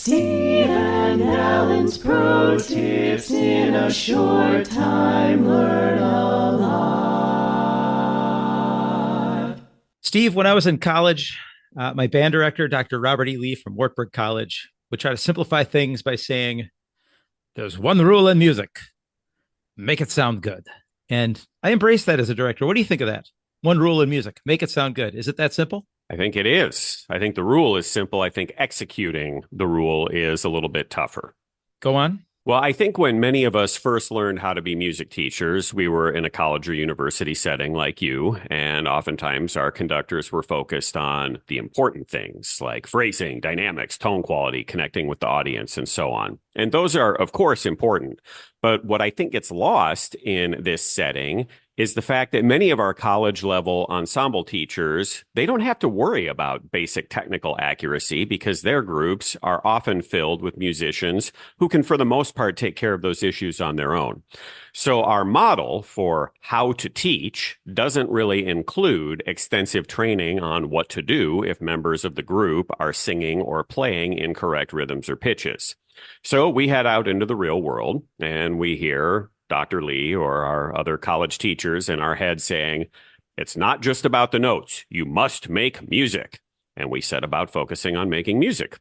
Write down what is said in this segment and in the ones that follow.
Steve and Alan's Pro Tips in a short time. Learn a lot. Steve, when I was in college, my band director, Dr. Robert E. Lee from Wartburg College, would try to simplify things by saying, there's one rule in music, make it sound good. And I embrace that as a director. What do you think of that? One rule in music, make it sound good. Is it that simple? I think it is. I think the rule is simple. I think executing the rule is a little bit tougher. Go on. Well, I think when many of us first learned how to be music teachers, we were in a college or university setting like you, and oftentimes our conductors were focused on the important things like phrasing, dynamics, tone quality, connecting with the audience, and so on. And those are, of course, important. But what I think gets lost in this setting is the fact that many of our college level ensemble teachers, they don't have to worry about basic technical accuracy because their groups are often filled with musicians who can, for the most part, take care of those issues on their own. So our model for how to teach doesn't really include extensive training on what to do if members of the group are singing or playing incorrect rhythms or pitches. So we head out into the real world and we hear Dr. Lee or our other college teachers in our head saying, it's not just about the notes. You must make music. And we set about focusing on making music.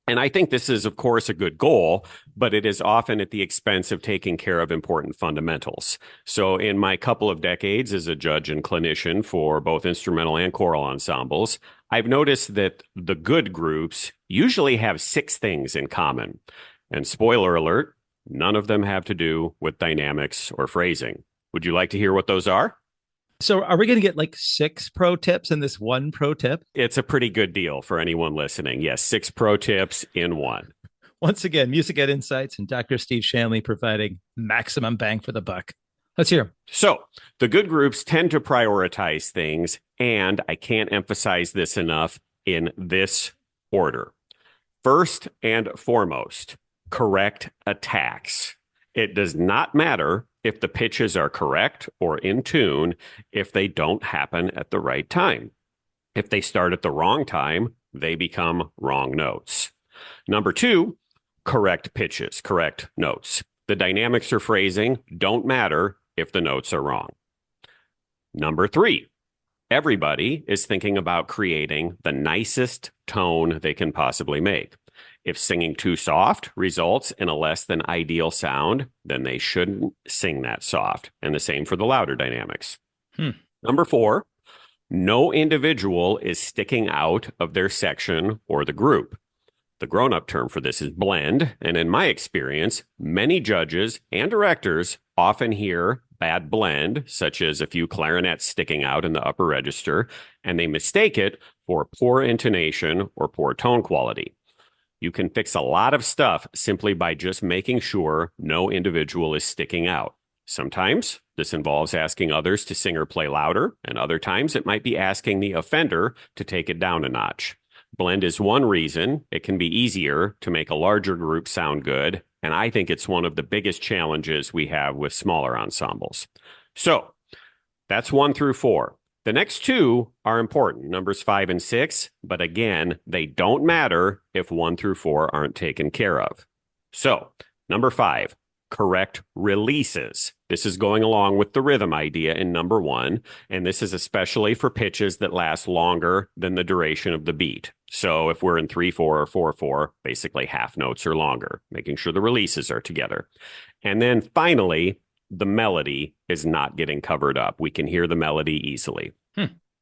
And I think this is, of course, a good goal, but it is often at the expense of taking care of important fundamentals. So in my couple of decades as a judge and clinician for both instrumental and choral ensembles, I've noticed that the good groups usually have 6 things in common. And spoiler alert, none of them have to do with dynamics or phrasing. Would you like to hear what those are? So are we going to get like 6 pro tips in this one pro tip? It's a pretty good deal for anyone listening. Yes, 6 pro tips in one. Once again, Music Ed Insights and Dr. Steve Shanley providing maximum bang for the buck. Let's hear 'em. So the good groups tend to prioritize things, and I can't emphasize this enough, in this order. First and foremost, correct attacks. It does not matter if the pitches are correct or in tune if they don't happen at the right time. If they start at the wrong time, they become wrong notes. Number 2, correct pitches, correct notes. The dynamics or phrasing don't matter if the notes are wrong. Number 3, everybody is thinking about creating the nicest tone they can possibly make. If singing too soft results in a less than ideal sound, then they shouldn't sing that soft. And the same for the louder dynamics. Number 4, no individual is sticking out of their section or the group. The grown-up term for this is blend. And in my experience, many judges and directors often hear bad blend, such as a few clarinets sticking out in the upper register, and they mistake it for poor intonation or poor tone quality. You can fix a lot of stuff simply by just making sure no individual is sticking out. Sometimes this involves asking others to sing or play louder, and other times it might be asking the offender to take it down a notch. Blend is one reason it can be easier to make a larger group sound good, and I think it's one of the biggest challenges we have with smaller ensembles. So that's 1 through 4. The next 2 are important, numbers 5 and 6, but again, they don't matter if 1 through 4 aren't taken care of. So, number 5, correct releases. This is going along with the rhythm idea in number 1, and this is especially for pitches that last longer than the duration of the beat. So if we're in 3/4 or 4/4, basically half notes or longer, making sure the releases are together. And then finally, the melody is not getting covered up. We can hear the melody easily.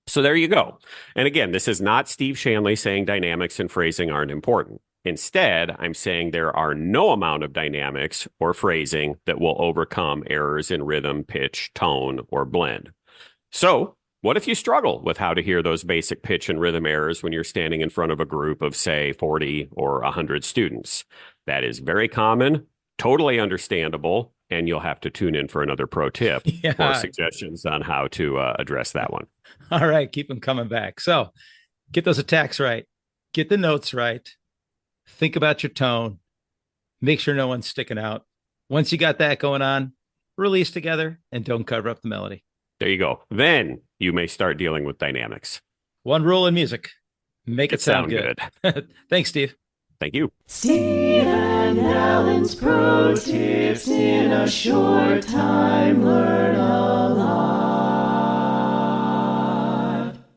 So there you go. And again, this is not Steve Shanley saying dynamics and phrasing aren't important. Instead, I'm saying there are no amount of dynamics or phrasing that will overcome errors in rhythm, pitch, tone, or blend. So what if you struggle with how to hear those basic pitch and rhythm errors when you're standing in front of a group of, say, 40 or 100 students? That is very common, totally understandable, and you'll have to tune in for another pro tip for suggestions on how to address that one. All right, keep them coming back. So get those attacks right, get the notes right, think about your tone, make sure no one's sticking out. Once you got that going on, release together and don't cover up the melody. There you go. Then you may start dealing with dynamics. One rule in music, make it sound good. Thanks, Steve. Thank you. Steve and Alan's Pro Tips in a short time. Learn a